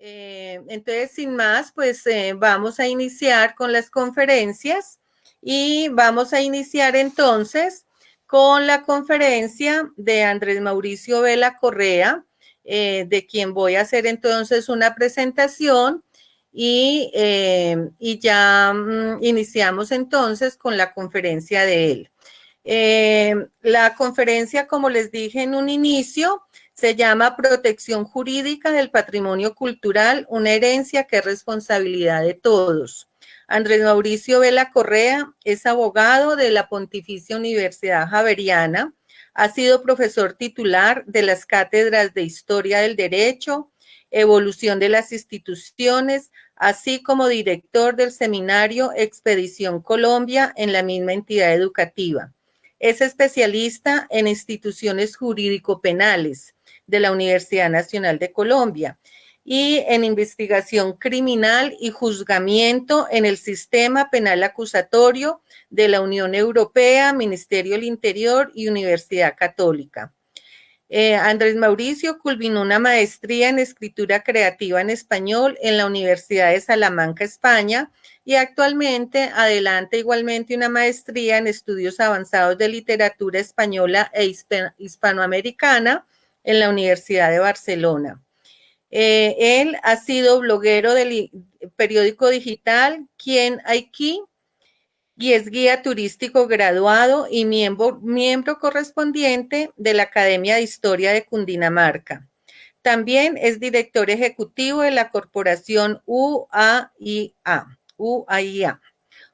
Entonces, sin más, pues vamos a iniciar con las conferencias y vamos a iniciar entonces con la conferencia de Andrés Mauricio Vela Correa, de quien voy a hacer entonces una presentación y ya iniciamos entonces con la conferencia de él. La conferencia, como les dije en un inicio, se llama Protección Jurídica del Patrimonio Cultural, una herencia que es responsabilidad de todos. Andrés Mauricio Vela Correa es abogado de la Pontificia Universidad Javeriana, ha sido profesor titular de las cátedras de Historia del Derecho, Evolución de las Instituciones, así como director del seminario Expedición Colombia en la misma entidad educativa. Es especialista en instituciones jurídico-penales de la Universidad Nacional de Colombia y en investigación criminal y juzgamiento en el sistema penal acusatorio de la Unión Europea, Ministerio del Interior y Universidad Católica. Andrés Mauricio culminó una maestría en escritura creativa en español en la Universidad de Salamanca, España, y actualmente adelanta igualmente una maestría en estudios avanzados de literatura española e hispanoamericana en la Universidad de Barcelona. Él ha sido bloguero del periódico digital Quién Aquí y es guía turístico graduado y miembro correspondiente de la Academia de Historia de Cundinamarca. También es director ejecutivo de la corporación UAIA,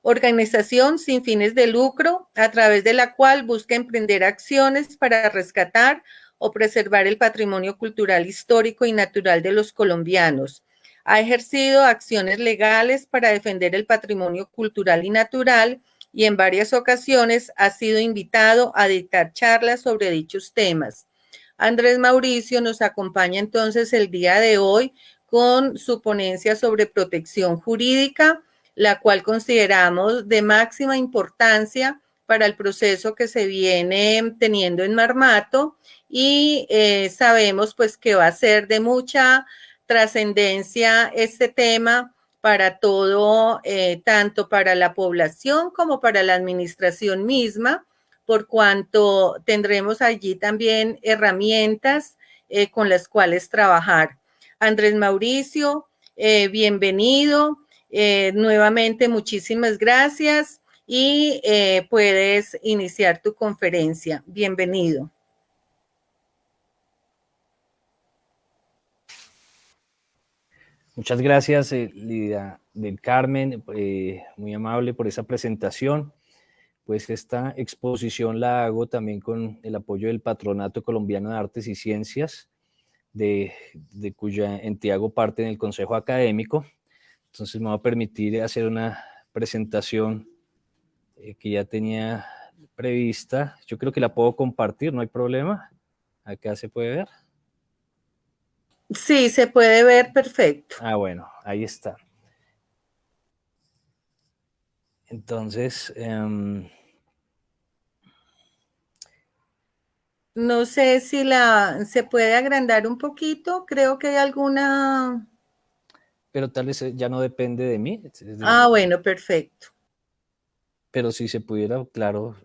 organización sin fines de lucro, a través de la cual busca emprender acciones para rescatar o preservar el patrimonio cultural, histórico y natural de los colombianos. Ha ejercido acciones legales para defender el patrimonio cultural y natural y en varias ocasiones ha sido invitado a dictar charlas sobre dichos temas. Andrés Mauricio nos acompaña entonces el día de hoy con su ponencia sobre protección jurídica, la cual consideramos de máxima importancia para el proceso que se viene teniendo en Marmato y sabemos pues que va a ser de mucha trascendencia este tema para todo, tanto para la población como para la administración misma, por cuanto tendremos allí también herramientas con las cuales trabajar. Andrés Mauricio, bienvenido. Nuevamente, muchísimas gracias y puedes iniciar tu conferencia. Bienvenido. Muchas gracias, Lidia del Carmen, muy amable por esa presentación. Pues esta exposición la hago también con el apoyo del Patronato Colombiano de Artes y Ciencias, de cuya entidad hago parte en el Consejo Académico. Entonces me va a permitir hacer una presentación que ya tenía prevista. Yo creo que la puedo compartir, no hay problema. Acá se puede ver. Sí, se puede ver perfecto. Ah, bueno, ahí está. Entonces, no sé si se puede agrandar un poquito, creo que hay alguna... Pero tal vez ya no depende de mí. Bueno, perfecto. Pero si se pudiera, claro.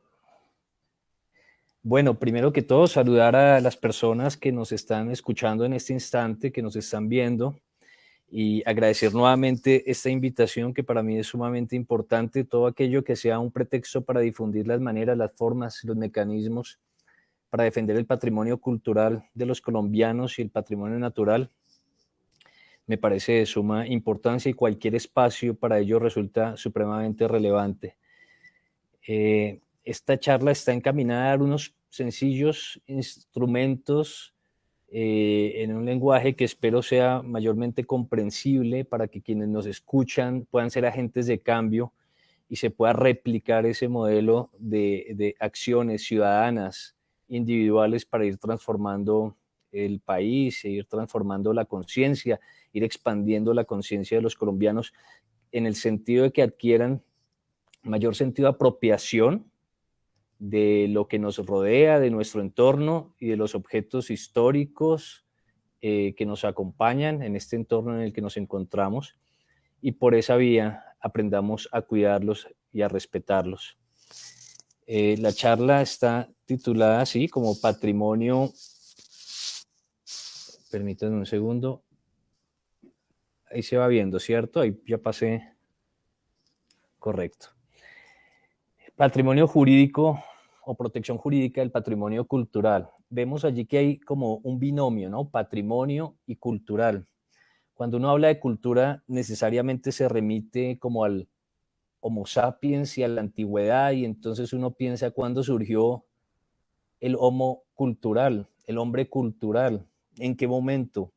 Bueno, primero que todo, saludar a las personas que nos están escuchando en este instante, que nos están viendo, y agradecer nuevamente esta invitación que para mí es sumamente importante, todo aquello que sea un pretexto para difundir las maneras, las formas, los mecanismos para defender el patrimonio cultural de los colombianos y el patrimonio natural, me parece de suma importancia y cualquier espacio para ello resulta supremamente relevante. Esta charla está encaminada a dar unos sencillos instrumentos en un lenguaje que espero sea mayormente comprensible para que quienes nos escuchan puedan ser agentes de cambio y se pueda replicar ese modelo de acciones ciudadanas, individuales para ir transformando el país, e ir transformando la conciencia, ir expandiendo la conciencia de los colombianos en el sentido de que adquieran mayor sentido de apropiación de lo que nos rodea, de nuestro entorno y de los objetos históricos, que nos acompañan en este entorno en el que nos encontramos, y por esa vía aprendamos a cuidarlos y a respetarlos. La charla está titulada así como Patrimonio. Permítanme un segundo. Ahí se va viendo, ¿cierto? Ahí ya pasé. Correcto. Patrimonio jurídico o protección jurídica del patrimonio cultural. Vemos allí que hay como un binomio, ¿no? Patrimonio y cultural. Cuando uno habla de cultura, necesariamente se remite como al Homo sapiens y a la antigüedad, y entonces uno piensa cuándo surgió el Homo cultural, el hombre cultural, en qué momento.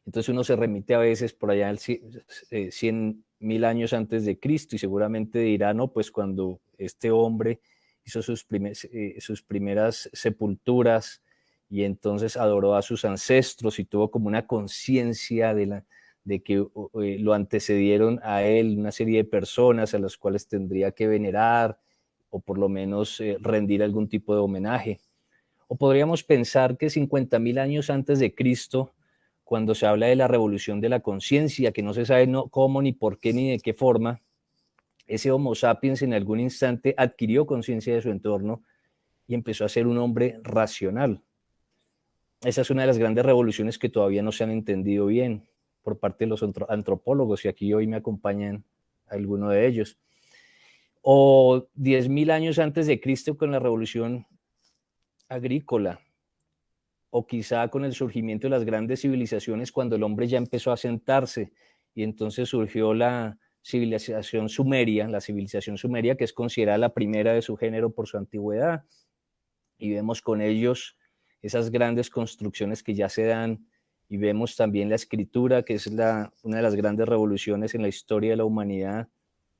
Entonces uno se remite a veces por allá al 100.000 años antes de Cristo, y seguramente dirá, no, pues cuando este hombre hizo sus primeras sepulturas y entonces adoró a sus ancestros y tuvo como una conciencia de que lo antecedieron a él una serie de personas a las cuales tendría que venerar o por lo menos rendir algún tipo de homenaje. O podríamos pensar que 50.000 años antes de Cristo, cuando se habla de la revolución de la conciencia, que no se sabe cómo, ni por qué, ni de qué forma, ese Homo sapiens en algún instante adquirió conciencia de su entorno y empezó a ser un hombre racional. Esa es una de las grandes revoluciones que todavía no se han entendido bien por parte de los antropólogos, y aquí hoy me acompañan algunos de ellos. O 10.000 años antes de Cristo con la revolución agrícola, o quizá con el surgimiento de las grandes civilizaciones cuando el hombre ya empezó a asentarse y entonces surgió la civilización sumeria, que es considerada la primera de su género por su antigüedad, y vemos con ellos esas grandes construcciones que ya se dan, y vemos también la escritura, que es una de las grandes revoluciones en la historia de la humanidad,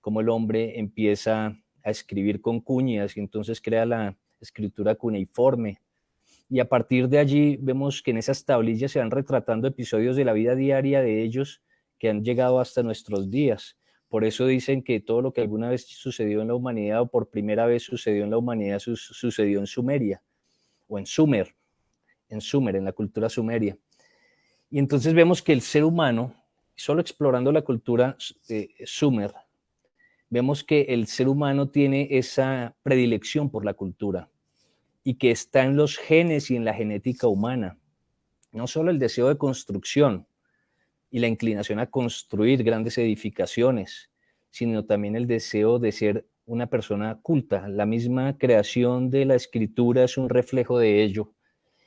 cómo el hombre empieza a escribir con cuñas y entonces crea la escritura cuneiforme. Y a partir de allí vemos que en esas tablillas se van retratando episodios de la vida diaria de ellos que han llegado hasta nuestros días. Por eso dicen que todo lo que alguna vez sucedió en la humanidad, o por primera vez sucedió en la humanidad, sucedió en Sumeria, o en Sumer, en la cultura sumeria. Y entonces vemos que el ser humano, solo explorando la cultura Sumer, vemos que el ser humano tiene esa predilección por la cultura, y que está en los genes y en la genética humana. No solo el deseo de construcción y la inclinación a construir grandes edificaciones, sino también el deseo de ser una persona culta. La misma creación de la escritura es un reflejo de ello,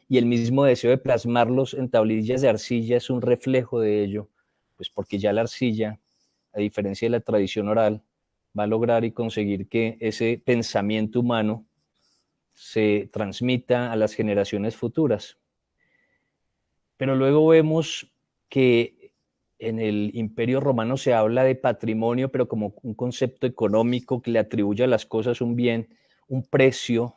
y el mismo deseo de plasmarlos en tablillas de arcilla es un reflejo de ello, pues porque ya la arcilla, a diferencia de la tradición oral, va a lograr y conseguir que ese pensamiento humano se transmita a las generaciones futuras. Pero luego vemos que en el Imperio Romano se habla de patrimonio, pero como un concepto económico que le atribuye a las cosas un bien, un precio,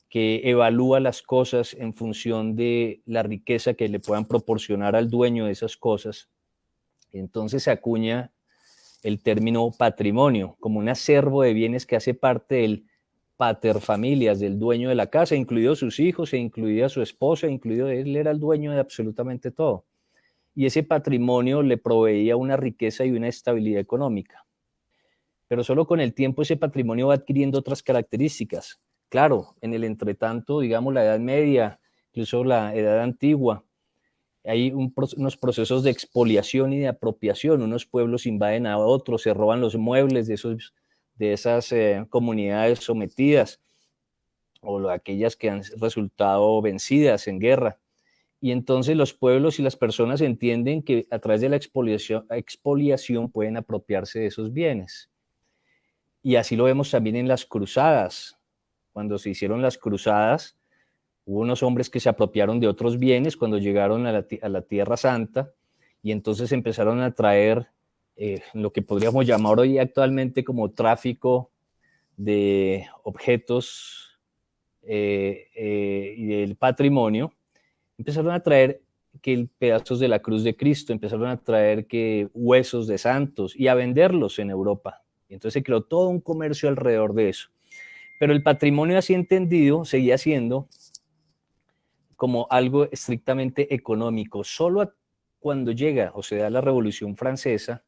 que evalúa las cosas en función de la riqueza que le puedan proporcionar al dueño de esas cosas. Entonces se acuña el término patrimonio como un acervo de bienes que hace parte del paterfamilias, del dueño de la casa, incluidos sus hijos, e incluida su esposa, incluido él, era el dueño de absolutamente todo. Y ese patrimonio le proveía una riqueza y una estabilidad económica. Pero solo con el tiempo ese patrimonio va adquiriendo otras características. Claro, en el entretanto, digamos la Edad Media, incluso la Edad Antigua, hay unos procesos de expoliación y de apropiación. Unos pueblos invaden a otros, se roban los muebles de esas comunidades sometidas, o aquellas que han resultado vencidas en guerra. Y entonces los pueblos y las personas entienden que a través de la expoliación pueden apropiarse de esos bienes. Y así lo vemos también en las cruzadas. Cuando se hicieron las cruzadas, hubo unos hombres que se apropiaron de otros bienes cuando llegaron a la Tierra Santa, y entonces empezaron a traer lo que podríamos llamar hoy actualmente como tráfico de objetos y del patrimonio. Empezaron a traer que pedazos de la cruz de Cristo, empezaron a traer que huesos de santos y a venderlos en Europa. Y entonces se creó todo un comercio alrededor de eso. Pero el patrimonio así entendido seguía siendo como algo estrictamente económico. Solo cuando llega o se da la Revolución Francesa,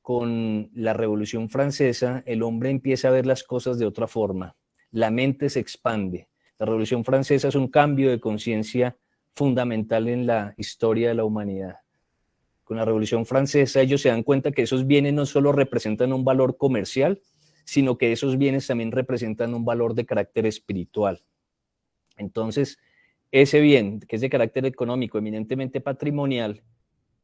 con la Revolución Francesa, el hombre empieza a ver las cosas de otra forma. La mente se expande. La Revolución Francesa es un cambio de conciencia fundamental en la historia de la humanidad. Con la Revolución Francesa ellos se dan cuenta que esos bienes no solo representan un valor comercial, sino que esos bienes también representan un valor de carácter espiritual. Entonces, ese bien, que es de carácter económico, eminentemente patrimonial,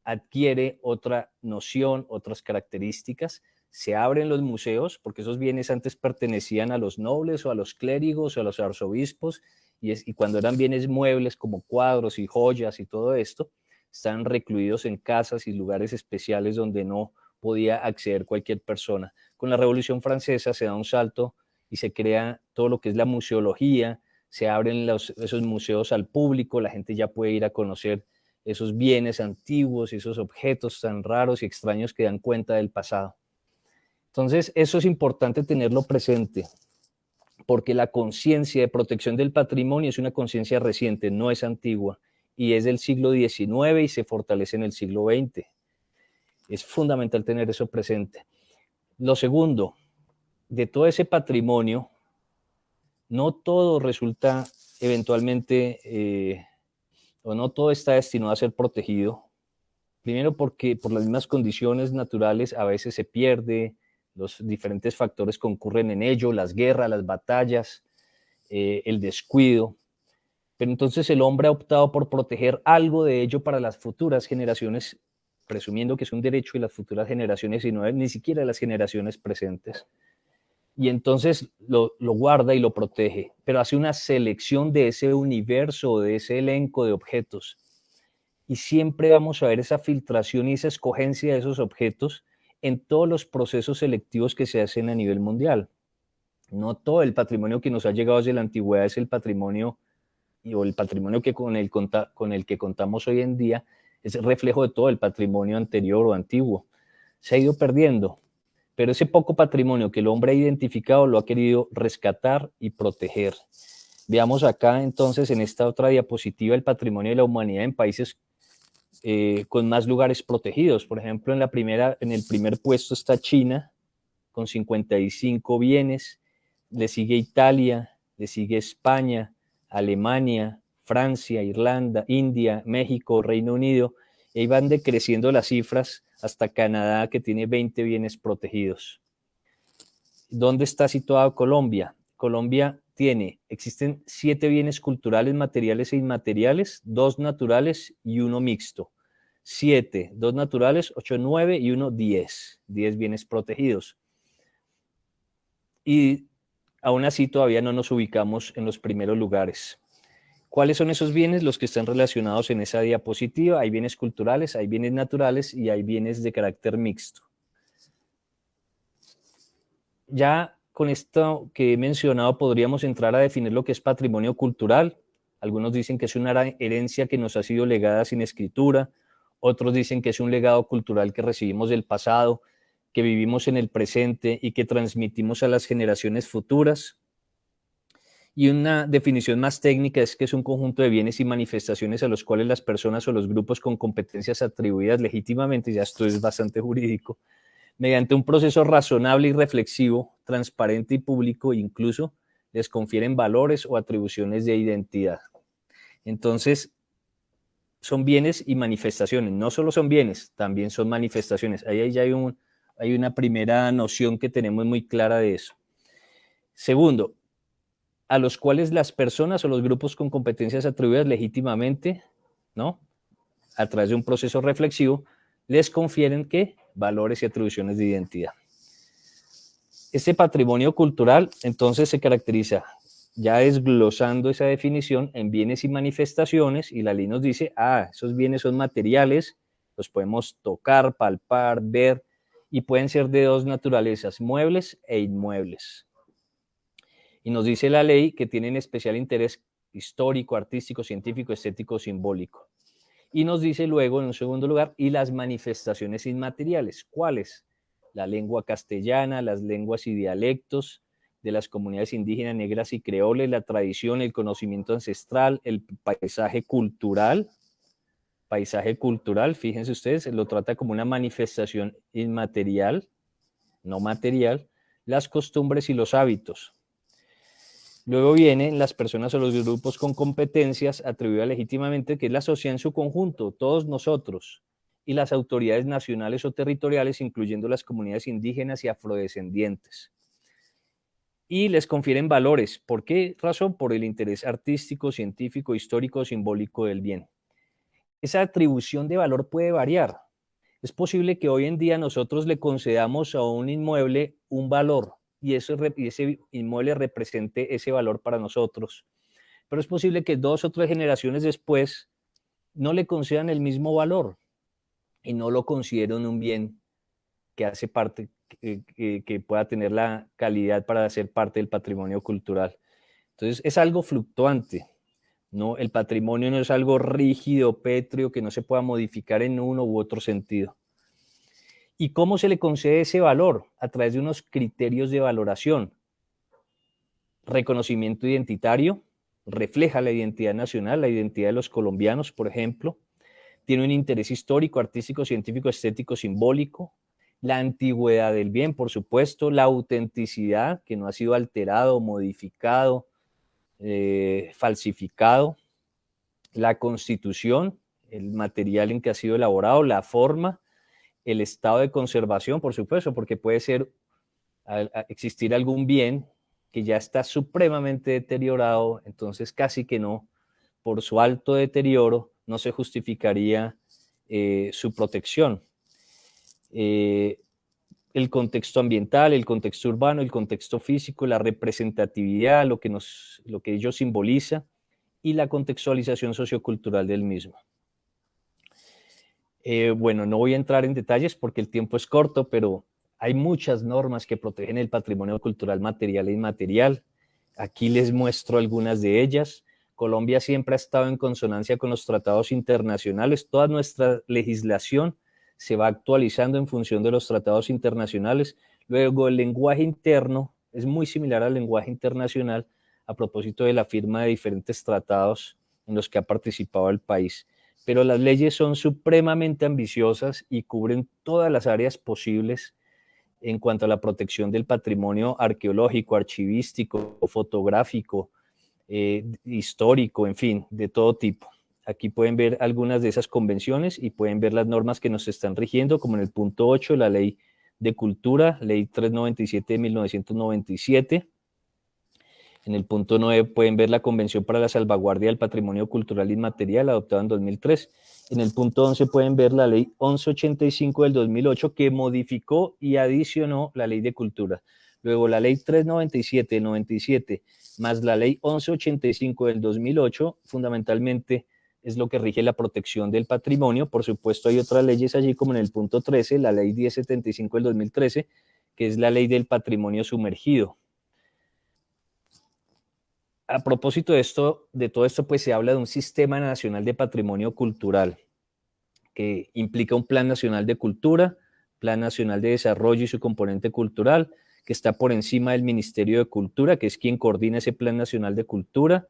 adquiere otra noción, otras características. Se abren los museos, porque esos bienes antes pertenecían a los nobles o a los clérigos o a los arzobispos, y cuando eran bienes muebles como cuadros y joyas y todo esto, están recluidos en casas y lugares especiales donde no podía acceder cualquier persona. Con la Revolución Francesa se da un salto y se crea todo lo que es la museología, se abren esos museos al público, la gente ya puede ir a conocer esos bienes antiguos, esos objetos tan raros y extraños que dan cuenta del pasado. Entonces, eso es importante tenerlo presente, porque la conciencia de protección del patrimonio es una conciencia reciente, no es antigua, y es del siglo XIX y se fortalece en el siglo XX. Es fundamental tener eso presente. Lo segundo, de todo ese patrimonio, no todo resulta eventualmente, o no todo está destinado a ser protegido. Primero porque por las mismas condiciones naturales a veces se pierde, los diferentes factores concurren en ello, las guerras, las batallas, el descuido. Pero entonces el hombre ha optado por proteger algo de ello para las futuras generaciones, presumiendo que es un derecho de las futuras generaciones y no ni siquiera de las generaciones presentes. Y entonces lo guarda y lo protege, pero hace una selección de ese universo, de ese elenco de objetos. Y siempre vamos a ver esa filtración y esa escogencia de esos objetos en todos los procesos selectivos que se hacen a nivel mundial. No todo el patrimonio que nos ha llegado desde la antigüedad es el patrimonio, o el patrimonio con el que contamos hoy en día es el reflejo de todo el patrimonio anterior o antiguo. Se ha ido perdiendo, pero ese poco patrimonio que el hombre ha identificado lo ha querido rescatar y proteger. Veamos acá entonces en esta otra diapositiva el patrimonio de la humanidad en países con más lugares protegidos. Por ejemplo, en el primer puesto está China, con 55 bienes, le sigue Italia, le sigue España, Alemania, Francia, Irlanda, India, México, Reino Unido, y ahí van decreciendo las cifras hasta Canadá, que tiene 20 bienes protegidos. ¿Dónde está situado Colombia? Colombia existen 7 bienes culturales, materiales e inmateriales, 2 naturales y 1 mixto. 7, 2 naturales, 8, 9 y 1, 10. 10 bienes protegidos. Y aún así todavía no nos ubicamos en los primeros lugares. ¿Cuáles son esos bienes? Los que están relacionados en esa diapositiva. Hay bienes culturales, hay bienes naturales y hay bienes de carácter mixto. Ya con esto que he mencionado podríamos entrar a definir lo que es patrimonio cultural. Algunos dicen que es una herencia que nos ha sido legada sin escritura, otros dicen que es un legado cultural que recibimos del pasado, que vivimos en el presente y que transmitimos a las generaciones futuras. Y una definición más técnica es que es un conjunto de bienes y manifestaciones a los cuales las personas o los grupos con competencias atribuidas legítimamente, ya esto es bastante jurídico, mediante un proceso razonable y reflexivo, transparente y público, incluso les confieren valores o atribuciones de identidad. Entonces, son bienes y manifestaciones. No solo son bienes, también son manifestaciones. Ahí ya hay una primera noción que tenemos muy clara de eso. Segundo, a los cuales las personas o los grupos con competencias atribuidas legítimamente, ¿no?, a través de un proceso reflexivo, les confieren ¿qué? Valores y atribuciones de identidad. Este patrimonio cultural entonces se caracteriza, ya desglosando esa definición, en bienes y manifestaciones, y la ley nos dice, esos bienes son materiales, los podemos tocar, palpar, ver, y pueden ser de 2 naturalezas, muebles e inmuebles. Y nos dice la ley que tienen especial interés histórico, artístico, científico, estético, simbólico. Y nos dice luego, en un segundo lugar, y las manifestaciones inmateriales. ¿Cuáles? La lengua castellana, las lenguas y dialectos, de las comunidades indígenas, negras y creoles, la tradición, el conocimiento ancestral, el paisaje cultural, fíjense ustedes, lo trata como una manifestación inmaterial, no material, las costumbres y los hábitos. Luego vienen las personas o los grupos con competencias atribuidas legítimamente, que es la sociedad en su conjunto, todos nosotros, y las autoridades nacionales o territoriales, incluyendo las comunidades indígenas y afrodescendientes. Y les confieren valores. ¿Por qué razón? Por el interés artístico, científico, histórico, simbólico del bien. Esa atribución de valor puede variar. Es posible que hoy en día nosotros le concedamos a un inmueble un valor y ese inmueble represente ese valor para nosotros. Pero es posible que 2 o 3 generaciones después no le concedan el mismo valor y no lo consideren un bien que hace parte, que pueda tener la calidad para ser parte del patrimonio cultural. Entonces es algo fluctuante, ¿no? El patrimonio no es algo rígido, pétreo, que no se pueda modificar en uno u otro sentido. ¿Y cómo se le concede ese valor? A través de unos criterios de valoración. Reconocimiento identitario, refleja la identidad nacional, la identidad de los colombianos, por ejemplo. Tiene un interés histórico, artístico, científico, estético, simbólico. La antigüedad del bien, por supuesto. La autenticidad, que no ha sido alterado, modificado, falsificado. La constitución, el material en que ha sido elaborado. La forma, el estado de conservación, por supuesto, porque puede existir algún bien que ya está supremamente deteriorado, entonces casi que no, por su alto deterioro, no se justificaría su protección. El contexto ambiental, el contexto urbano, el contexto físico, la representatividad, lo que ello simboliza, y la contextualización sociocultural del mismo. Bueno, no voy a entrar en detalles porque el tiempo es corto, pero hay muchas normas que protegen el patrimonio cultural material e inmaterial. Aquí les muestro algunas de ellas. Colombia siempre ha estado en consonancia con los tratados internacionales. Toda nuestra legislación se va actualizando en función de los tratados internacionales. Luego, el lenguaje interno es muy similar al lenguaje internacional a propósito de la firma de diferentes tratados en los que ha participado el país. Pero las leyes son supremamente ambiciosas y cubren todas las áreas posibles en cuanto a la protección del patrimonio arqueológico, archivístico, fotográfico, histórico, en fin, de todo tipo. Aquí pueden ver algunas de esas convenciones y pueden ver las normas que nos están rigiendo, como en el punto 8, la Ley de Cultura, Ley 397 de 1997. En el punto 9 pueden ver la Convención para la Salvaguardia del Patrimonio Cultural Inmaterial, adoptada en 2003. En el punto 11 pueden ver la Ley 1185 del 2008, que modificó y adicionó la Ley de Cultura. Luego la Ley 397 del 97, más la Ley 1185 del 2008, fundamentalmente es lo que rige la protección del patrimonio. Por supuesto, hay otras leyes allí, como en el punto 13, la Ley 1075 del 2013, que es la Ley del Patrimonio Sumergido. A propósito de todo esto, pues se habla de un Sistema Nacional de Patrimonio Cultural, que implica un Plan Nacional de Cultura, Plan Nacional de Desarrollo y su componente cultural, que está por encima del Ministerio de Cultura, que es quien coordina ese Plan Nacional de Cultura.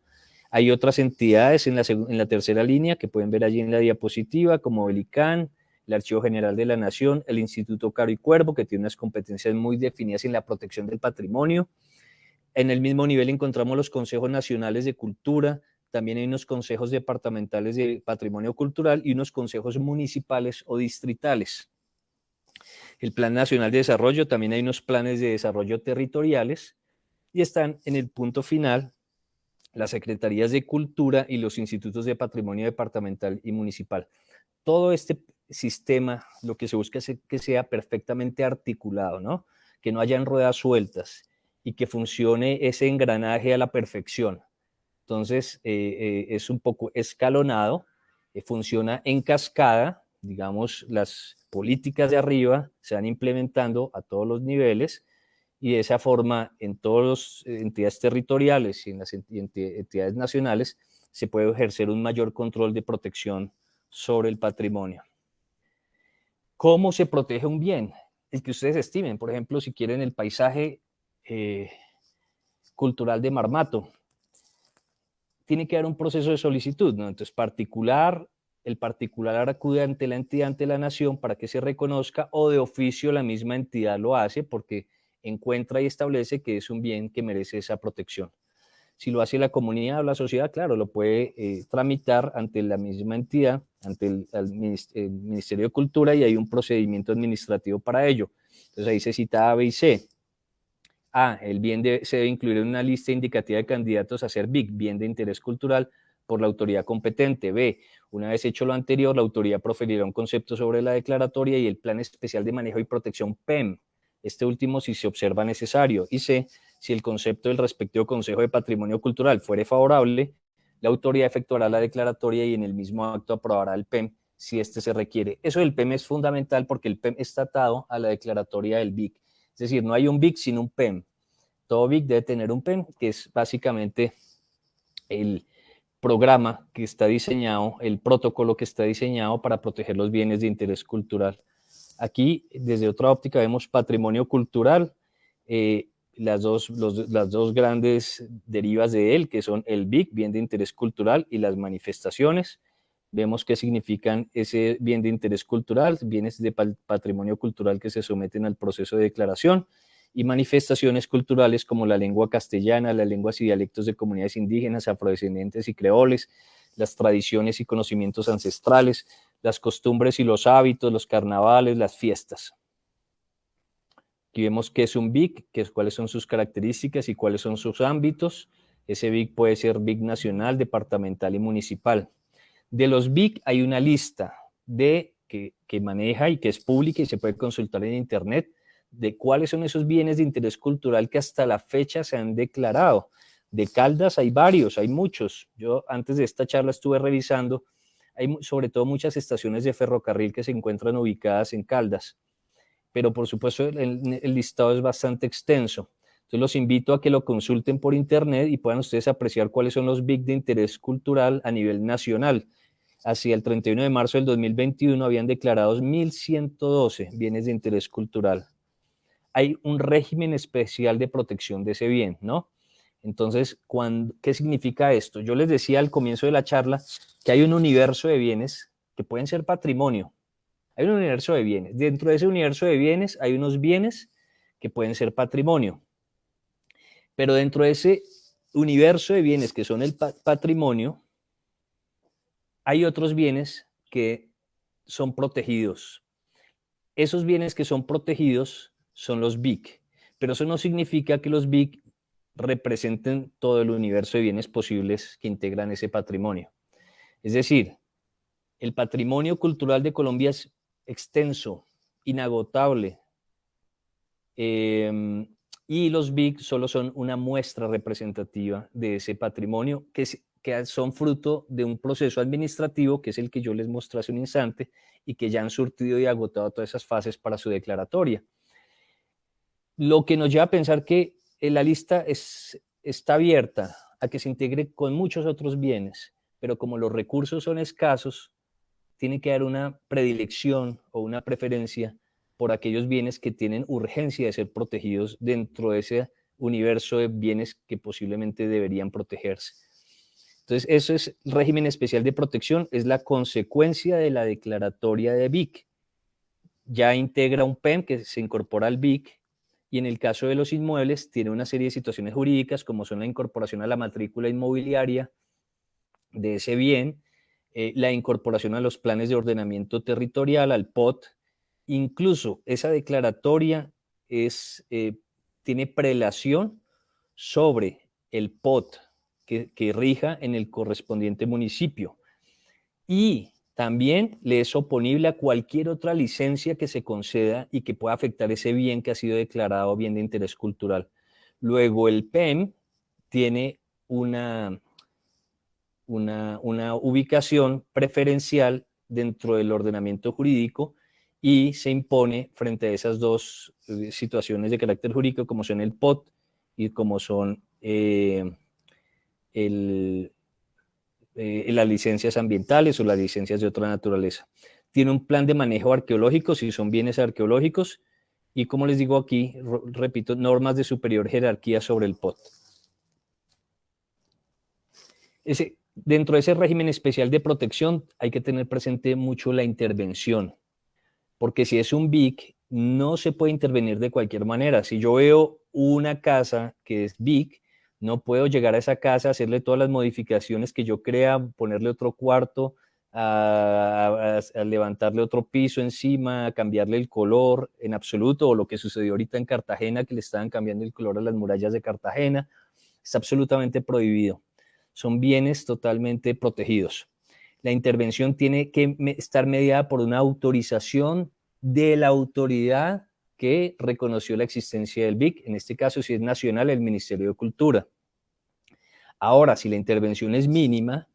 Hay otras entidades en la tercera línea que pueden ver allí en la diapositiva, como el ICANN, el Archivo General de la Nación, el Instituto Caro y Cuervo, que tiene unas competencias muy definidas en la protección del patrimonio. En el mismo nivel encontramos los consejos nacionales de cultura, también hay unos consejos departamentales de patrimonio cultural y unos consejos municipales o distritales. El Plan Nacional de Desarrollo, también hay unos planes de desarrollo territoriales y están en el punto final las secretarías de cultura y los institutos de patrimonio departamental y municipal. Todo este sistema lo que se busca es que sea perfectamente articulado, ¿no? Que no hayan ruedas sueltas y que funcione ese engranaje a la perfección. Entonces, es un poco escalonado, funciona en cascada, digamos, las políticas de arriba se van implementando a todos los niveles y de esa forma en todas las entidades territoriales y en las entidades nacionales se puede ejercer un mayor control de protección sobre el patrimonio. ¿Cómo se protege un bien? El que ustedes estimen. Por ejemplo, si quieren el paisaje cultural de Marmato. Tiene que haber un proceso de solicitud, ¿no? Entonces, el particular acude ante la entidad, ante la nación, para que se reconozca, o de oficio la misma entidad lo hace porque encuentra y establece que es un bien que merece esa protección. Si lo hace la comunidad o la sociedad, claro, lo puede tramitar ante la misma entidad, ante el Ministerio de Cultura, y hay un procedimiento administrativo para ello. Entonces ahí se cita A, B y C. A, el bien se debe incluir en una lista indicativa de candidatos a ser BIC, bien de interés cultural, por la autoridad competente. B, una vez hecho lo anterior, la autoridad proferirá un concepto sobre la declaratoria y el plan especial de manejo y protección PEM, este último si se observa necesario. Y C, si el concepto del respectivo Consejo de Patrimonio Cultural fuere favorable, la autoridad efectuará la declaratoria y en el mismo acto aprobará el PEM si este se requiere. Eso del PEM es fundamental porque el PEM está atado a la declaratoria del BIC. Es decir, no hay un BIC sin un PEM. Todo BIC debe tener un PEM, que es básicamente el programa que está diseñado, el protocolo que está diseñado para proteger los bienes de interés cultural. Aquí, desde otra óptica, vemos patrimonio cultural, las dos grandes derivas de él, que son el BIC, bien de interés cultural, y las manifestaciones. Vemos qué significan ese bien de interés cultural, bienes de patrimonio cultural que se someten al proceso de declaración, y manifestaciones culturales como la lengua castellana, las lenguas y dialectos de comunidades indígenas, afrodescendientes y creoles, las tradiciones y conocimientos ancestrales, las costumbres y los hábitos, los carnavales, las fiestas. Aquí vemos qué es un BIC, cuáles son sus características y cuáles son sus ámbitos. Ese BIC puede ser BIC nacional, departamental y municipal. De los BIC hay una lista que maneja y que es pública y se puede consultar en internet, de cuáles son esos bienes de interés cultural que hasta la fecha se han declarado. De Caldas hay varios, hay muchos. Yo antes de esta charla estuve revisando, hay sobre todo muchas estaciones de ferrocarril que se encuentran ubicadas en Caldas, pero por supuesto el listado es bastante extenso. Entonces los invito a que lo consulten por internet y puedan ustedes apreciar cuáles son los BIC de interés cultural a nivel nacional. Hacia el 31 de marzo del 2021 habían declarados 1.112 bienes de interés cultural. Hay un régimen especial de protección de ese bien, ¿no? Entonces, ¿qué significa esto? Yo les decía al comienzo de la charla que hay un universo de bienes que pueden ser patrimonio. Hay un universo de bienes. Dentro de ese universo de bienes hay unos bienes que pueden ser patrimonio. Pero dentro de ese universo de bienes que son el patrimonio, hay otros bienes que son protegidos. Esos bienes que son protegidos son los BIC, pero eso no significa que los BIC representen todo el universo de bienes posibles que integran ese patrimonio. Es decir, el patrimonio cultural de Colombia es extenso, inagotable, y los BIC solo son una muestra representativa de ese patrimonio que son fruto de un proceso administrativo que es el que yo les mostré hace un instante y que ya han surtido y agotado todas esas fases para su declaratoria. Lo que nos lleva a pensar que la lista está abierta a que se integre con muchos otros bienes, pero como los recursos son escasos, tiene que haber una predilección o una preferencia por aquellos bienes que tienen urgencia de ser protegidos dentro de ese universo de bienes que posiblemente deberían protegerse. Entonces, eso es el régimen especial de protección, es la consecuencia de la declaratoria de BIC. Ya integra un PEM que se incorpora al BIC, y en el caso de los inmuebles tiene una serie de situaciones jurídicas como son la incorporación a la matrícula inmobiliaria de ese bien, la incorporación a los planes de ordenamiento territorial, al POT. Incluso esa declaratoria tiene prelación sobre el POT que rija en el correspondiente municipio, y también le es oponible a cualquier otra licencia que se conceda y que pueda afectar ese bien que ha sido declarado bien de interés cultural. Luego el PEM tiene una ubicación preferencial dentro del ordenamiento jurídico y se impone frente a esas dos situaciones de carácter jurídico como son el POT y como son las licencias ambientales o las licencias de otra naturaleza. Tiene un plan de manejo arqueológico si son bienes arqueológicos y, como les digo aquí, repito, normas de superior jerarquía sobre el POT. Dentro de ese régimen especial de protección hay que tener presente mucho la intervención, porque si es un BIC, no se puede intervenir de cualquier manera. Si yo veo una casa que es BIC, no puedo llegar a esa casa, hacerle todas las modificaciones que yo crea, ponerle otro cuarto, a levantarle otro piso encima, a cambiarle el color en absoluto, o lo que sucedió ahorita en Cartagena, que le estaban cambiando el color a las murallas de Cartagena. Es absolutamente prohibido. Son bienes totalmente protegidos. La intervención tiene que estar mediada por una autorización de la autoridad que reconoció la existencia del BIC, en este caso, si es nacional, el Ministerio de Cultura. Ahora, si la intervención es mínima,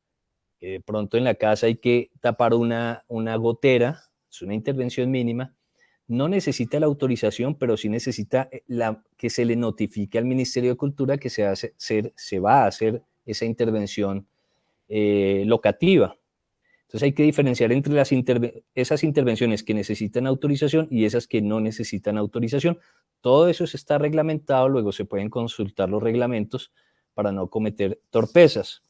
de pronto en la casa hay que tapar una gotera, es una intervención mínima, no necesita la autorización, pero sí necesita que se le notifique al Ministerio de Cultura que se va a hacer esa intervención locativa. Entonces hay que diferenciar entre esas intervenciones que necesitan autorización y esas que no necesitan autorización. Todo eso está reglamentado, luego se pueden consultar los reglamentos para no cometer torpezas.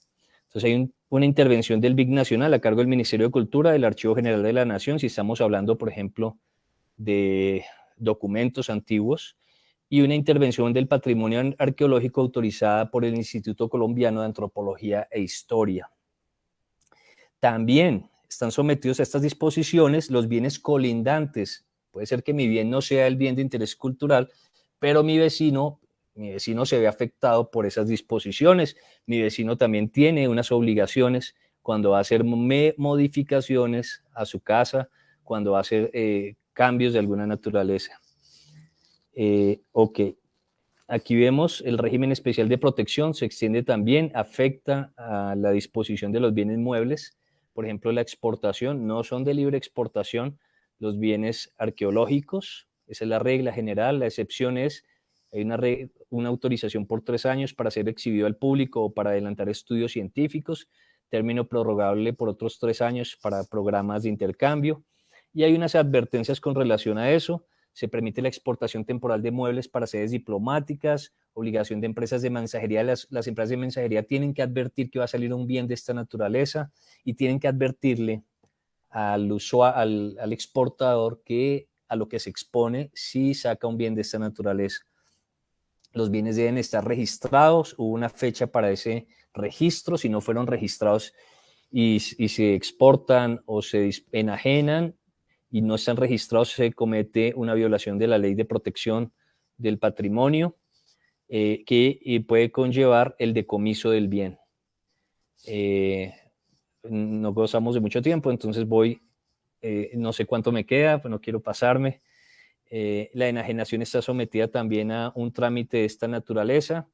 Entonces hay una intervención del BIC nacional a cargo del Ministerio de Cultura, del Archivo General de la Nación, si estamos hablando, por ejemplo, de documentos antiguos, y una intervención del patrimonio arqueológico autorizada por el Instituto Colombiano de Antropología e Historia. También están sometidos a estas disposiciones los bienes colindantes. Puede ser que mi bien no sea el bien de interés cultural, pero mi vecino se ve afectado por esas disposiciones. Mi vecino también tiene unas obligaciones cuando va a hacer modificaciones a su casa, cuando va a hacer cambios de alguna naturaleza. Ok. Aquí vemos el régimen especial de protección, se extiende también, afecta a la disposición de los bienes muebles. Por ejemplo, la exportación, no son de libre exportación los bienes arqueológicos, esa es la regla general. La excepción es, hay una autorización por 3 años para ser exhibido al público o para adelantar estudios científicos, término prorrogable por otros 3 años para programas de intercambio. Y hay unas advertencias con relación a eso. Se permite la exportación temporal de muebles para sedes diplomáticas, obligación de empresas de mensajería. Las empresas de mensajería tienen que advertir que va a salir un bien de esta naturaleza y tienen que advertirle al exportador que a lo que se expone si saca un bien de esta naturaleza. Los bienes deben estar registrados, hubo una fecha para ese registro, si no fueron registrados y se exportan o se enajenan y no están registrados, se comete una violación de la ley de protección del patrimonio que puede conllevar el decomiso del bien. No gozamos de mucho tiempo, entonces no sé cuánto me queda, pues no quiero pasarme. La enajenación está sometida también a un trámite de esta naturaleza.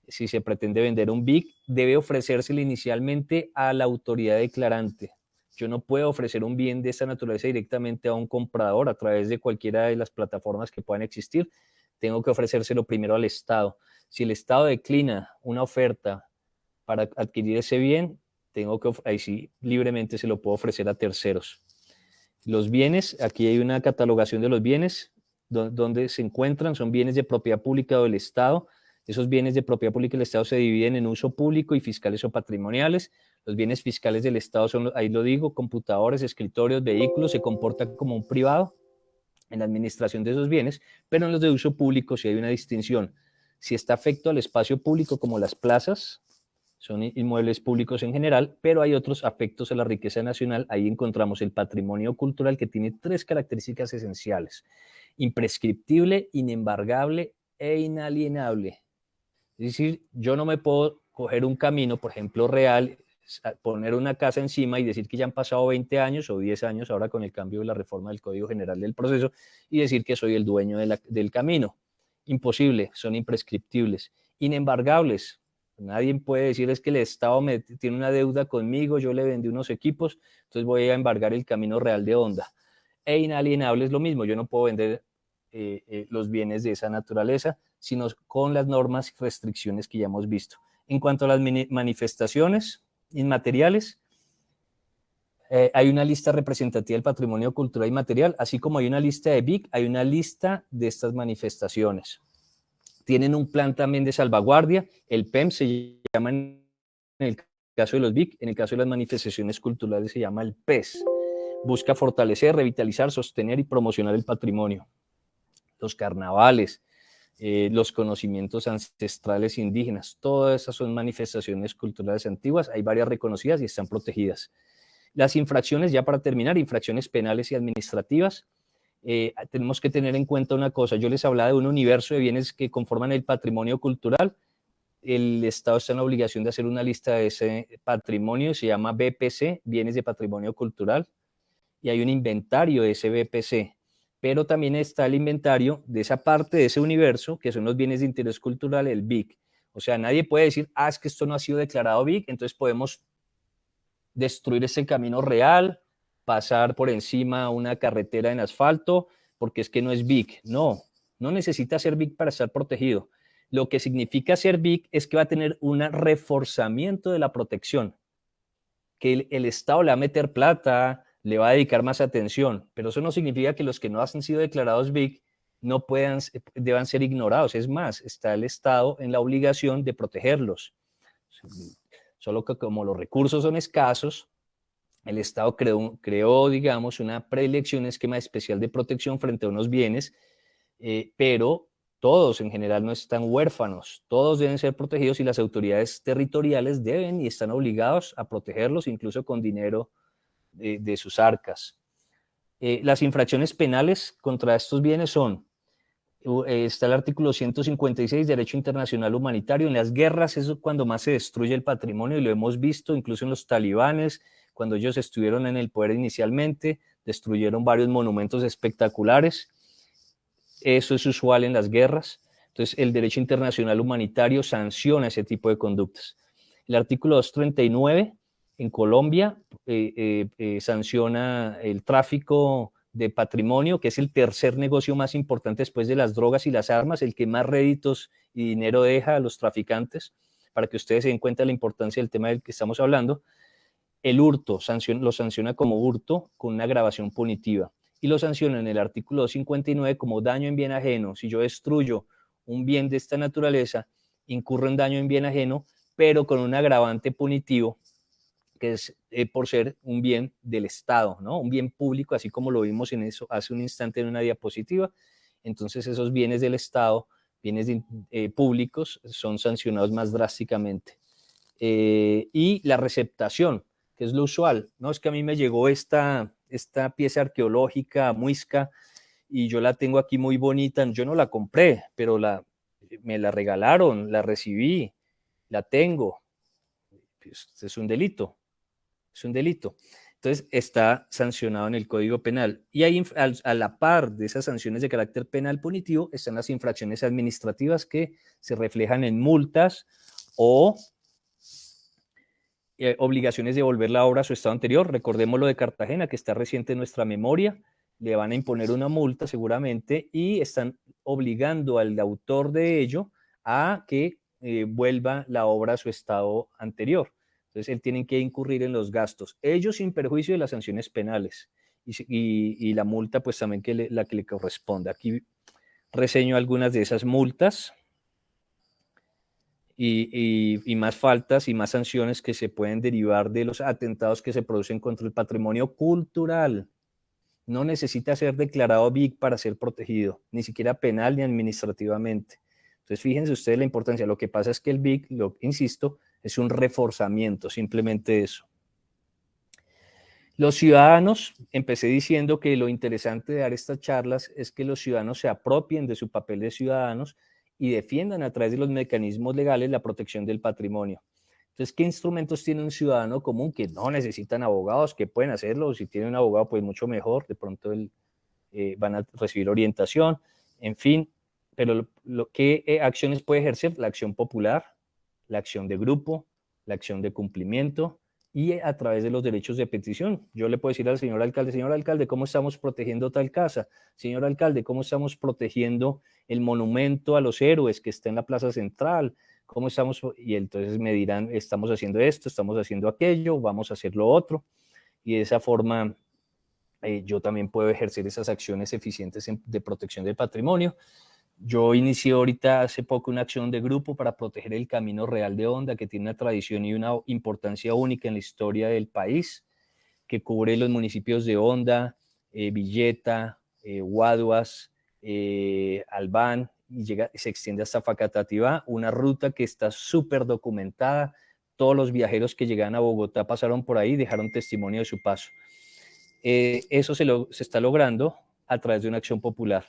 Si se pretende vender un BIC, debe ofrecérsele inicialmente a la autoridad declarante. Yo no puedo ofrecer un bien de esta naturaleza directamente a un comprador a través de cualquiera de las plataformas que puedan existir. Tengo que ofrecérselo primero al Estado. Si el Estado declina una oferta para adquirir ese bien, ahí sí libremente se lo puedo ofrecer a terceros. Los bienes, aquí hay una catalogación de los bienes, donde se encuentran, son bienes de propiedad pública del Estado. Esos bienes de propiedad pública del Estado se dividen en uso público y fiscales o patrimoniales. Los bienes fiscales del Estado son, ahí lo digo, computadores, escritorios, vehículos, se comporta como un privado en la administración de esos bienes, pero en los de uso público sí hay una distinción. Si está afecto al espacio público, como las plazas, son inmuebles públicos en general, pero hay otros afectos a la riqueza nacional. Ahí encontramos el patrimonio cultural, que tiene 3 características esenciales: imprescriptible, inembargable e inalienable. Es decir, yo no me puedo coger un camino, por ejemplo, real, poner una casa encima y decir que ya han pasado 20 años o 10 años ahora con el cambio de la reforma del Código General del Proceso y decir que soy el dueño del camino. Imposible, son imprescriptibles. Inembargables. Nadie puede decir es que el Estado tiene una deuda conmigo, yo le vendí unos equipos, entonces voy a embargar el camino real de Honda. E inalienable es lo mismo, yo no puedo vender los bienes de esa naturaleza, sino con las normas y restricciones que ya hemos visto. En cuanto a las manifestaciones inmateriales, hay una lista representativa del patrimonio cultural inmaterial, así como hay una lista de BIC, hay una lista de estas manifestaciones. Tienen un plan también de salvaguardia, el PEM se llama en el caso de los BIC. En el caso de las manifestaciones culturales se llama el PES. Busca fortalecer, revitalizar, sostener y promocionar el patrimonio. Los carnavales, los conocimientos ancestrales indígenas, todas esas son manifestaciones culturales antiguas. Hay varias reconocidas y están protegidas. Las infracciones, ya para terminar, infracciones penales y administrativas. Tenemos que tener en cuenta una cosa. Yo les hablaba de un universo de bienes que conforman el patrimonio cultural. El Estado está en la obligación de hacer una lista de ese patrimonio, se llama BPC, Bienes de Patrimonio Cultural, y hay un inventario de ese BPC, pero también está el inventario de esa parte de ese universo, que son los bienes de interés cultural, el BIC. O sea, nadie puede decir, es que esto no ha sido declarado BIC, entonces podemos destruir ese camino real, pasar por encima una carretera en asfalto, porque es que no es BIC. No, no necesita ser BIC para estar protegido. Lo que significa ser BIC es que va a tener un reforzamiento de la protección, que el Estado le va a meter plata, le va a dedicar más atención, pero eso no significa que los que no han sido declarados BIC no deban ser ignorados. Es más, está el Estado en la obligación de protegerlos. Solo que como los recursos son escasos, el Estado creó, digamos, una preelección, un esquema especial de protección frente a unos bienes, pero todos en general no están huérfanos, todos deben ser protegidos y las autoridades territoriales deben y están obligados a protegerlos, incluso con dinero de sus arcas. Las infracciones penales contra estos bienes son, está el artículo 156, Derecho Internacional Humanitario. En las guerras es cuando más se destruye el patrimonio y lo hemos visto, incluso en los talibanes, cuando ellos estuvieron en el poder inicialmente, destruyeron varios monumentos espectaculares. Eso es usual en las guerras. Entonces, el derecho internacional humanitario sanciona ese tipo de conductas. El artículo 239 en Colombia sanciona el tráfico de patrimonio, que es el tercer negocio más importante después de las drogas y las armas, el que más réditos y dinero deja a los traficantes, para que ustedes se den cuenta de la importancia del tema del que estamos hablando. El hurto lo sanciona como hurto con una agravación punitiva y lo sanciona en el artículo 259 como daño en bien ajeno. Si yo destruyo un bien de esta naturaleza, incurro en daño en bien ajeno, pero con un agravante punitivo, que es por ser un bien del Estado, ¿no? Un bien público, así como lo vimos en eso hace un instante en una diapositiva. Entonces esos bienes del Estado, bienes públicos, son sancionados más drásticamente. Y la receptación, que es lo usual, ¿no? Es que a mí me llegó esta pieza arqueológica, muisca, y yo la tengo aquí muy bonita. Yo no la compré, pero me la regalaron, la recibí, la tengo. Pues, es un delito. Es un delito. Entonces, está sancionado en el Código Penal. Y ahí, a la par de esas sanciones de carácter penal punitivo, están las infracciones administrativas que se reflejan en multas o obligaciones de devolver la obra a su estado anterior. Recordemos lo de Cartagena, que está reciente en nuestra memoria. Le van a imponer una multa seguramente y están obligando al autor de ello a que vuelva la obra a su estado anterior. Entonces, él tiene que incurrir en los gastos, ellos sin perjuicio de las sanciones penales y la multa, pues también la que le corresponde. Aquí reseño algunas de esas multas y más faltas y más sanciones que se pueden derivar de los atentados que se producen contra el patrimonio cultural. No necesita ser declarado BIC para ser protegido, ni siquiera penal ni administrativamente. Entonces, fíjense ustedes la importancia. Lo que pasa es que el BIC, insisto, es un reforzamiento, simplemente eso. Los ciudadanos, empecé diciendo que lo interesante de dar estas charlas es que los ciudadanos se apropien de su papel de ciudadanos y defiendan a través de los mecanismos legales la protección del patrimonio. Entonces, ¿qué instrumentos tiene un ciudadano común que no necesitan abogados, que pueden hacerlo? Si tiene un abogado, pues mucho mejor, de pronto van a recibir orientación, en fin. Pero ¿qué acciones puede ejercer? La acción popular, la acción de grupo, la acción de cumplimiento y a través de los derechos de petición. Yo le puedo decir al señor alcalde, ¿cómo estamos protegiendo tal casa? Señor alcalde, ¿cómo estamos protegiendo el monumento a los héroes que está en la plaza central? ¿Cómo estamos? Y entonces me dirán, estamos haciendo esto, estamos haciendo aquello, vamos a hacer lo otro. Y de esa forma yo también puedo ejercer esas acciones eficientes de protección del patrimonio. Yo inicié ahorita hace poco una acción de grupo para proteger el Camino Real de Honda, que tiene una tradición y una importancia única en la historia del país, que cubre los municipios de Honda, Villeta, Guaduas, Albán, y se extiende hasta Facatativá, una ruta que está súper documentada. Todos los viajeros que llegan a Bogotá pasaron por ahí, dejaron testimonio de su paso. Eso se está logrando a través de una acción popular.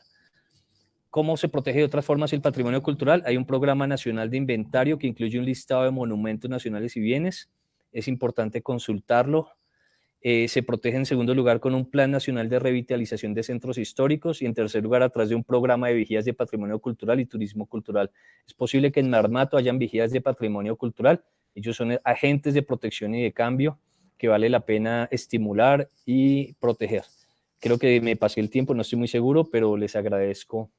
¿Cómo se protege de otras formas el patrimonio cultural? Hay un programa nacional de inventario que incluye un listado de monumentos nacionales y bienes. Es importante consultarlo. Se protege en segundo lugar con un plan nacional de revitalización de centros históricos y en tercer lugar a través de un programa de vigías de patrimonio cultural y turismo cultural. Es posible que en Marmato hayan vigías de patrimonio cultural. Ellos son agentes de protección y de cambio que vale la pena estimular y proteger. Creo que me pasé el tiempo, no estoy muy seguro, pero les agradezco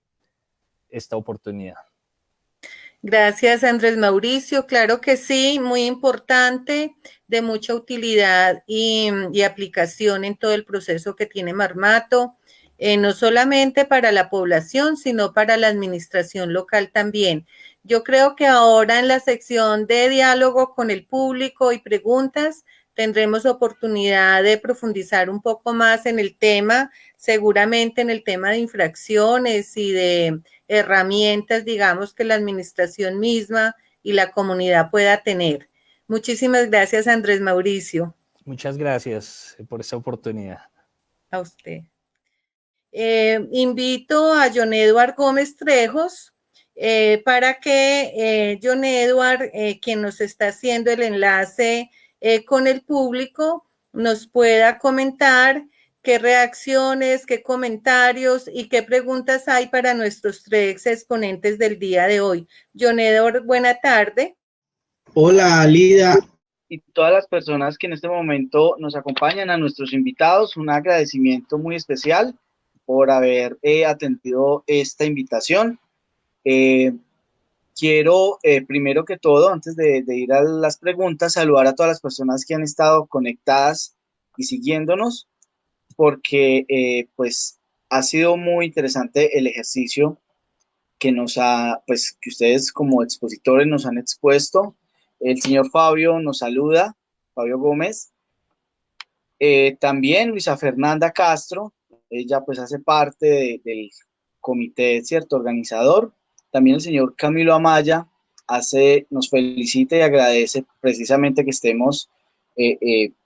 esta oportunidad. Gracias, Andrés Mauricio. Claro que sí, muy importante, de mucha utilidad y aplicación en todo el proceso que tiene Marmato, no solamente para la población, sino para la administración local también. Yo creo que ahora en la sección de diálogo con el público y preguntas tendremos oportunidad de profundizar un poco más en el tema, seguramente en el tema de infracciones y de herramientas, digamos, que la administración misma y la comunidad pueda tener. Muchísimas gracias, Andrés Mauricio. Muchas gracias por esta oportunidad. A usted. Invito a John Edward Gómez Trejos para que John Edward, quien nos está haciendo el enlace con el público, nos pueda comentar qué reacciones, qué comentarios y qué preguntas hay para nuestros tres exponentes del día de hoy. John Edward, buena tarde. Hola, Lida, y todas las personas que en este momento nos acompañan, a nuestros invitados, un agradecimiento muy especial por haber atendido esta invitación. Quiero, primero que todo, antes de ir a las preguntas, saludar a todas las personas que han estado conectadas y siguiéndonos, porque pues ha sido muy interesante el ejercicio que que ustedes como expositores nos han expuesto. El señor Fabio nos saluda, Fabio Gómez. También Luisa Fernanda Castro, ella pues hace parte del comité, ¿cierto?, organizador. También el señor Camilo Amaya nos felicita y agradece precisamente que estemos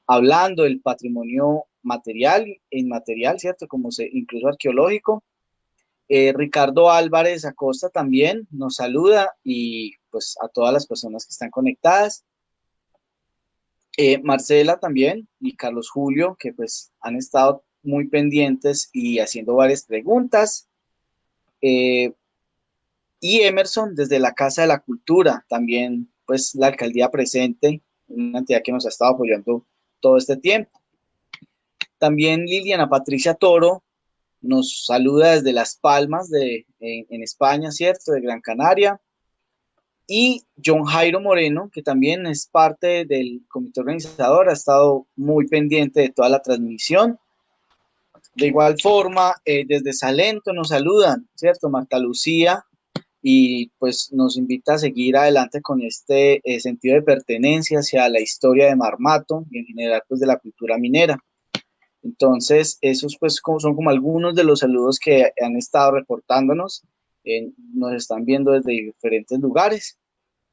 hablando del patrimonio material e inmaterial, ¿cierto?, incluso arqueológico. Ricardo Álvarez Acosta también nos saluda y pues a todas las personas que están conectadas. Marcela también y Carlos Julio, que pues han estado muy pendientes y haciendo varias preguntas. Y Emerson desde la Casa de la Cultura, también pues la alcaldía presente, una entidad que nos ha estado apoyando todo este tiempo. También Liliana Patricia Toro nos saluda desde Las Palmas en España, ¿cierto?, de Gran Canaria. Y John Jairo Moreno, que también es parte del comité organizador, ha estado muy pendiente de toda la transmisión. De igual forma, desde Salento nos saludan, ¿cierto?, Marta Lucía, y pues nos invita a seguir adelante con este sentido de pertenencia hacia la historia de Marmato y en general pues de la cultura minera. Entonces, esos pues son como algunos de los saludos que han estado reportándonos, nos están viendo desde diferentes lugares.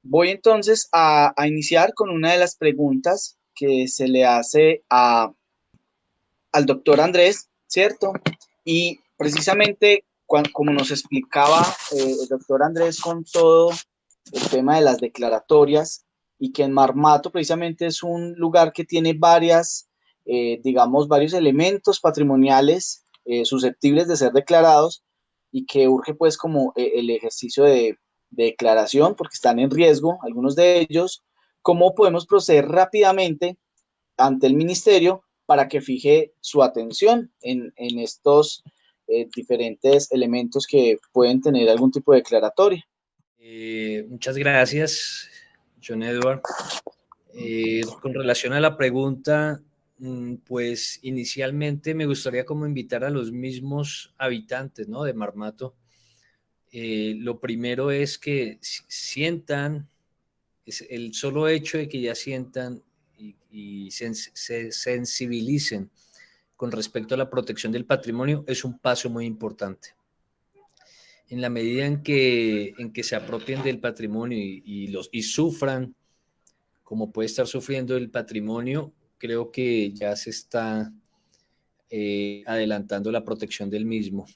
Voy entonces a iniciar con una de las preguntas que se le hace al doctor Andrés, ¿cierto? Y precisamente, como nos explicaba el doctor Andrés con todo el tema de las declaratorias, y que en Marmato precisamente es un lugar que tiene varios elementos patrimoniales susceptibles de ser declarados y que urge pues como el ejercicio de declaración porque están en riesgo algunos de ellos. ¿Cómo podemos proceder rápidamente ante el ministerio para que fije su atención en estos diferentes elementos que pueden tener algún tipo de declaratoria? Muchas gracias, John Edward. Con relación a la pregunta, pues inicialmente me gustaría como invitar a los mismos habitantes, ¿no?, de Marmato Lo primero es que sientan, es el solo hecho de que ya sientan y se sensibilicen con respecto a la protección del patrimonio es un paso muy importante. En la medida en que se apropien del patrimonio y sufran, como puede estar sufriendo el patrimonio, creo que ya se está adelantando la protección del mismo.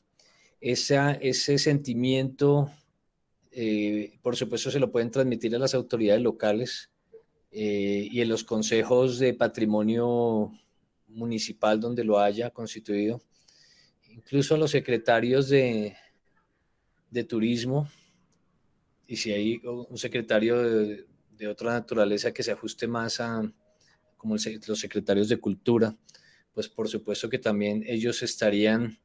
Ese sentimiento, por supuesto, se lo pueden transmitir a las autoridades locales y en los consejos de patrimonio municipal donde lo haya constituido, incluso a los secretarios de turismo, y si hay un secretario de otra naturaleza que se ajuste más a como los secretarios de cultura, pues por supuesto que también ellos estarían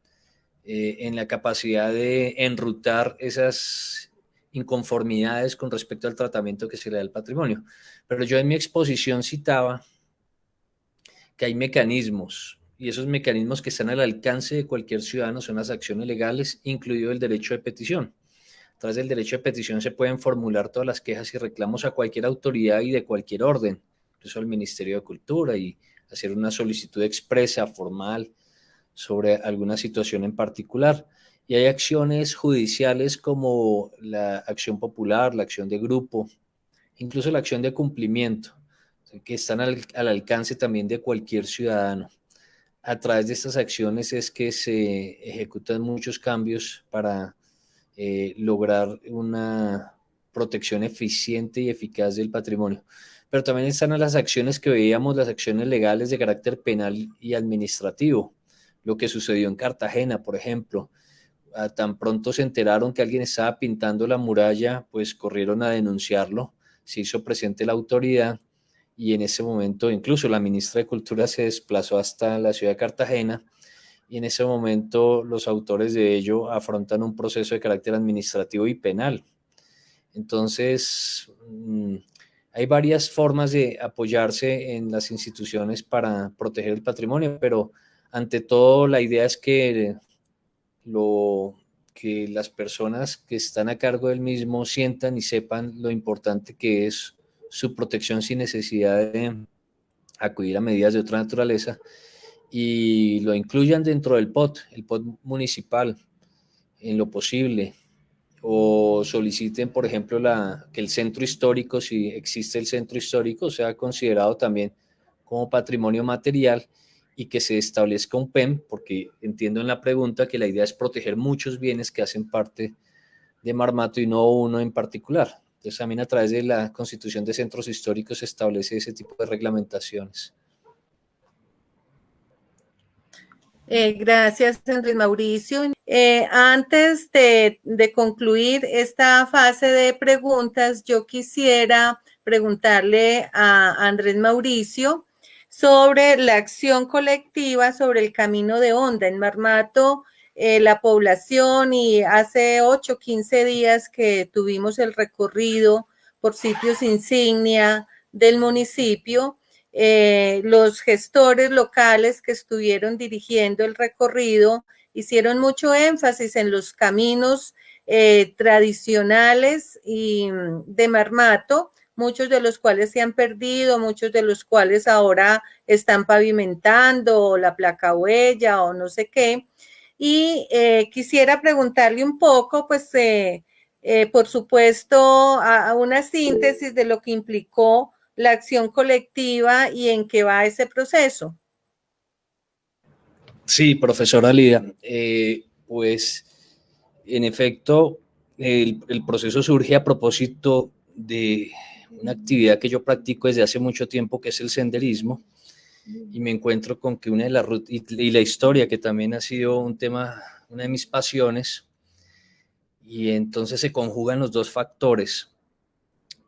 en la capacidad de enrutar esas inconformidades con respecto al tratamiento que se le da al patrimonio. Pero yo en mi exposición citaba que hay mecanismos, y esos mecanismos que están al alcance de cualquier ciudadano son las acciones legales, incluido el derecho de petición. A través del derecho de petición se pueden formular todas las quejas y reclamos a cualquier autoridad y de cualquier orden, incluso al Ministerio de Cultura, y hacer una solicitud expresa, formal, sobre alguna situación en particular. Y hay acciones judiciales como la acción popular, la acción de grupo, incluso la acción de cumplimiento, que están al alcance también de cualquier ciudadano. A través de estas acciones es que se ejecutan muchos cambios para lograr una protección eficiente y eficaz del patrimonio. Pero también están las acciones que veíamos, las acciones legales de carácter penal y administrativo. Lo que sucedió en Cartagena, por ejemplo, tan pronto se enteraron que alguien estaba pintando la muralla, pues corrieron a denunciarlo, se hizo presente la autoridad y en ese momento incluso la ministra de Cultura se desplazó hasta la ciudad de Cartagena y en ese momento los autores de ello afrontan un proceso de carácter administrativo y penal. Entonces, hay varias formas de apoyarse en las instituciones para proteger el patrimonio, pero ante todo la idea es que las personas que están a cargo del mismo sientan y sepan lo importante que es su protección sin necesidad de acudir a medidas de otra naturaleza y lo incluyan dentro del el POT municipal en lo posible, o soliciten, por ejemplo, que el centro histórico, si existe el centro histórico, sea considerado también como patrimonio material y que se establezca un PEM, porque entiendo en la pregunta que la idea es proteger muchos bienes que hacen parte de Marmato y no uno en particular. Entonces también a través de la constitución de centros históricos se establece ese tipo de reglamentaciones. Gracias, Andrés Mauricio. Antes de concluir esta fase de preguntas, yo quisiera preguntarle a Andrés Mauricio sobre la acción colectiva sobre el camino de Honda en Marmato, la población, y hace 8 o 15 días que tuvimos el recorrido por sitios insignia del municipio. Los gestores locales que estuvieron dirigiendo el recorrido hicieron mucho énfasis en los caminos tradicionales y de Marmato, muchos de los cuales se han perdido, muchos de los cuales ahora están pavimentando, la placa huella o no sé qué. Y quisiera preguntarle un poco, pues, por supuesto, a una síntesis de lo que implicó la acción colectiva y en qué va ese proceso. Sí, profesora Lida, pues en efecto el proceso surge a propósito de una actividad que yo practico desde hace mucho tiempo, que es el senderismo, y me encuentro con que una de las rutas, y la historia, que también ha sido un tema, una de mis pasiones, y entonces se conjugan los dos factores.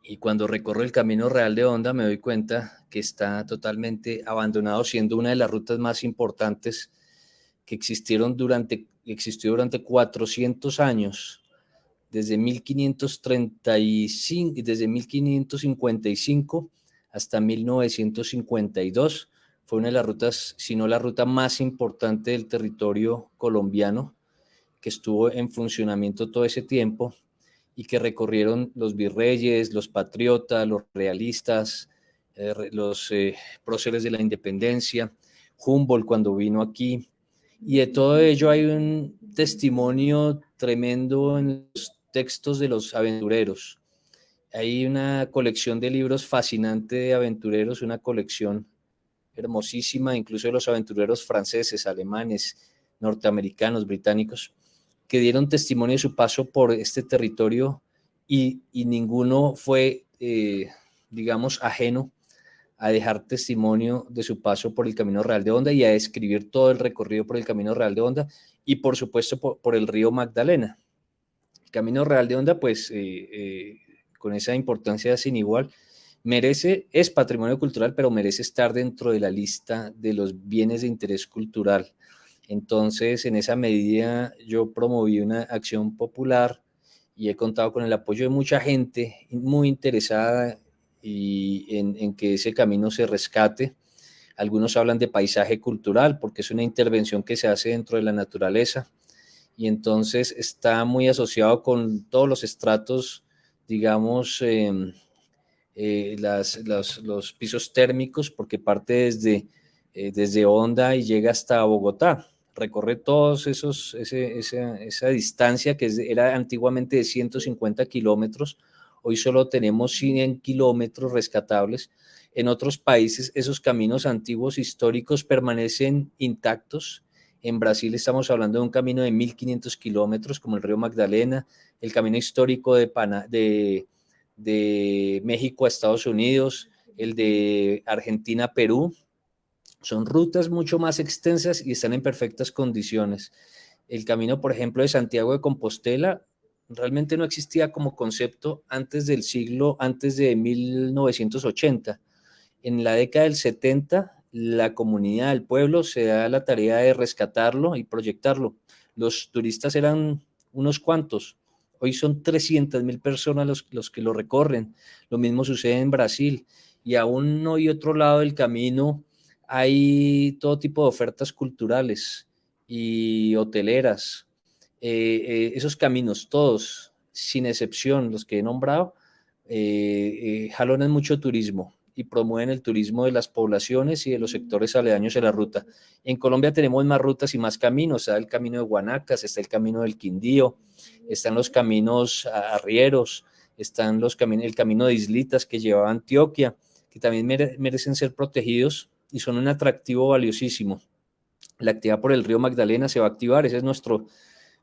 Y cuando recorro el Camino Real de Honda me doy cuenta que está totalmente abandonado, siendo una de las rutas más importantes que existió durante 400 años, desde 1555 hasta 1952. Fue una de las rutas, si no la ruta más importante del territorio colombiano, que estuvo en funcionamiento todo ese tiempo y que recorrieron los virreyes, los patriotas, los realistas, los próceres de la independencia, Humboldt cuando vino aquí, y de todo ello hay un testimonio tremendo en los textos de los aventureros. Hay una colección de libros fascinante de aventureros, una colección hermosísima, incluso de los aventureros franceses, alemanes, norteamericanos, británicos, que dieron testimonio de su paso por este territorio y ninguno fue, digamos, ajeno a dejar testimonio de su paso por el Camino Real de Honda y a describir todo el recorrido por el Camino Real de Honda y, por supuesto, por el río Magdalena. El Camino Real de Honda, pues, con esa importancia sin igual, es patrimonio cultural, pero merece estar dentro de la lista de los bienes de interés cultural. Entonces, en esa medida, yo promoví una acción popular y he contado con el apoyo de mucha gente muy interesada en que ese camino se rescate. Algunos hablan de paisaje cultural porque es una intervención que se hace dentro de la naturaleza y entonces está muy asociado con todos los estratos, digamos, los pisos térmicos, porque parte desde Honda y llega hasta Bogotá. Recorre todos esa distancia que era antiguamente de 150 kilómetros. Hoy solo tenemos 100 kilómetros rescatables. En otros países esos caminos antiguos históricos permanecen intactos. En Brasil estamos hablando de un camino de 1.500 kilómetros, como el río Magdalena, el camino histórico de México a Estados Unidos, el de Argentina a Perú. Son rutas mucho más extensas y están en perfectas condiciones. El camino, por ejemplo, de Santiago de Compostela realmente no existía como concepto antes de 1980. En la década del 70, la comunidad, el pueblo, se da la tarea de rescatarlo y proyectarlo. Los turistas eran unos cuantos. Hoy son 300.000 personas los que lo recorren. Lo mismo sucede en Brasil. Y a uno y otro lado del camino hay todo tipo de ofertas culturales y hoteleras. Esos caminos, todos, sin excepción, los que he nombrado, jalonan mucho turismo y promueven el turismo de las poblaciones y de los sectores aledaños de la ruta. En Colombia tenemos más rutas y más caminos. Está el camino de Guanacas, está el camino del Quindío, están los caminos arrieros, están el camino de Islitas que lleva a Antioquia, que también merecen ser protegidos y son un atractivo valiosísimo. La actividad por el río Magdalena se va a activar, ese es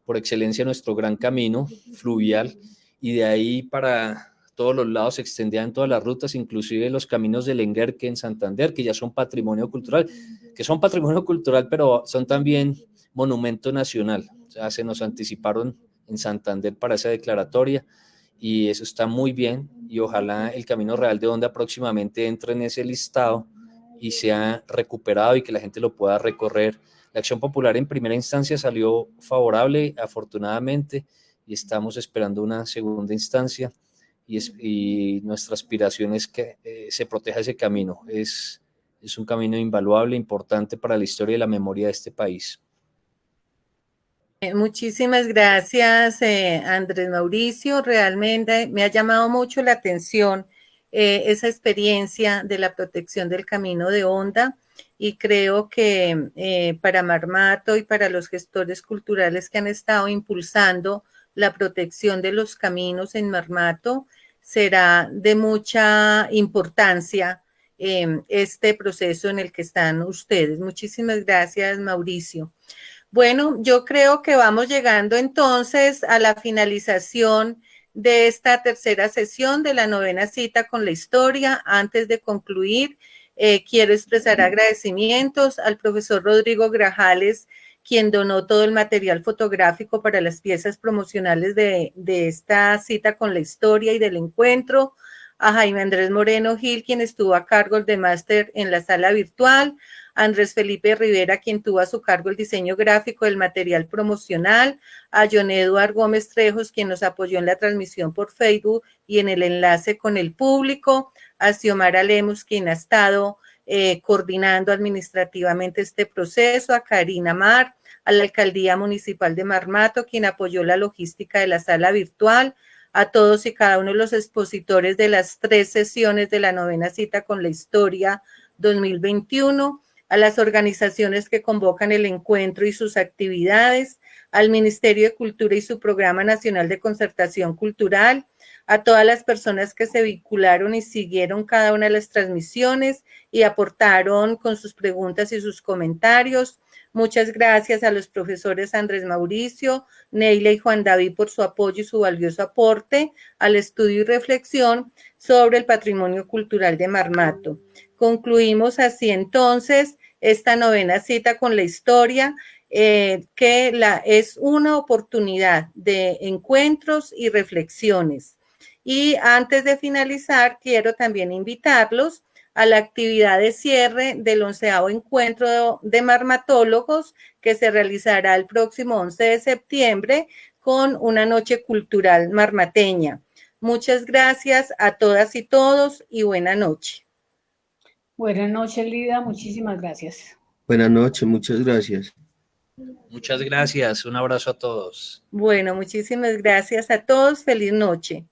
por excelencia, nuestro gran camino fluvial, y de ahí para todos los lados se extendían todas las rutas, inclusive los caminos del Enguerque en Santander, que ya son patrimonio cultural, pero son también monumento nacional. O sea, se nos anticiparon en Santander para esa declaratoria y eso está muy bien, y ojalá el Camino Real de Honda próximamente entre en ese listado y sea recuperado y que la gente lo pueda recorrer. La acción popular en primera instancia salió favorable, afortunadamente, y estamos esperando una segunda instancia y nuestra aspiración es que se proteja ese camino. Es un camino invaluable, importante para la historia y la memoria de este país. Muchísimas gracias, Andrés Mauricio. Realmente me ha llamado mucho la atención esa experiencia de la protección del Camino de Honda, y creo que para Marmato y para los gestores culturales que han estado impulsando la protección de los caminos en Marmato, será de mucha importancia este proceso en el que están ustedes. Muchísimas gracias, Mauricio. Bueno, yo creo que vamos llegando entonces a la finalización de esta tercera sesión de la 9ª cita con la historia. Antes de concluir, quiero expresar agradecimientos al profesor Rodrigo Grajales, quien donó todo el material fotográfico para las piezas promocionales de esta cita con la historia y del encuentro, a Jaime Andrés Moreno Gil, quien estuvo a cargo de máster en la sala virtual, Andrés Felipe Rivera, quien tuvo a su cargo el diseño gráfico del material promocional, a John Eduard Gómez Trejos, quien nos apoyó en la transmisión por Facebook y en el enlace con el público, a Xiomara Lemus, quien ha estado coordinando administrativamente este proceso, a Karina Mar, a la Alcaldía Municipal de Marmato, quien apoyó la logística de la sala virtual, a todos y cada uno de los expositores de las 3 sesiones de la 9ª cita con la historia 2021, a las organizaciones que convocan el encuentro y sus actividades, al Ministerio de Cultura y su Programa Nacional de Concertación Cultural, a todas las personas que se vincularon y siguieron cada una de las transmisiones y aportaron con sus preguntas y sus comentarios. Muchas gracias a los profesores Andrés Mauricio, Neila y Juan David por su apoyo y su valioso aporte al estudio y reflexión sobre el patrimonio cultural de Marmato. Concluimos así entonces esta 9ª cita con la historia, que es una oportunidad de encuentros y reflexiones. Y antes de finalizar, quiero también invitarlos a la actividad de cierre del 11º encuentro de marmatólogos que se realizará el próximo 11 de septiembre con una noche cultural marmateña. Muchas gracias a todas y todos y buena noche. Buenas noches, Lida. Muchísimas gracias. Buenas noches, muchas gracias. Muchas gracias, un abrazo a todos. Bueno, muchísimas gracias a todos. Feliz noche.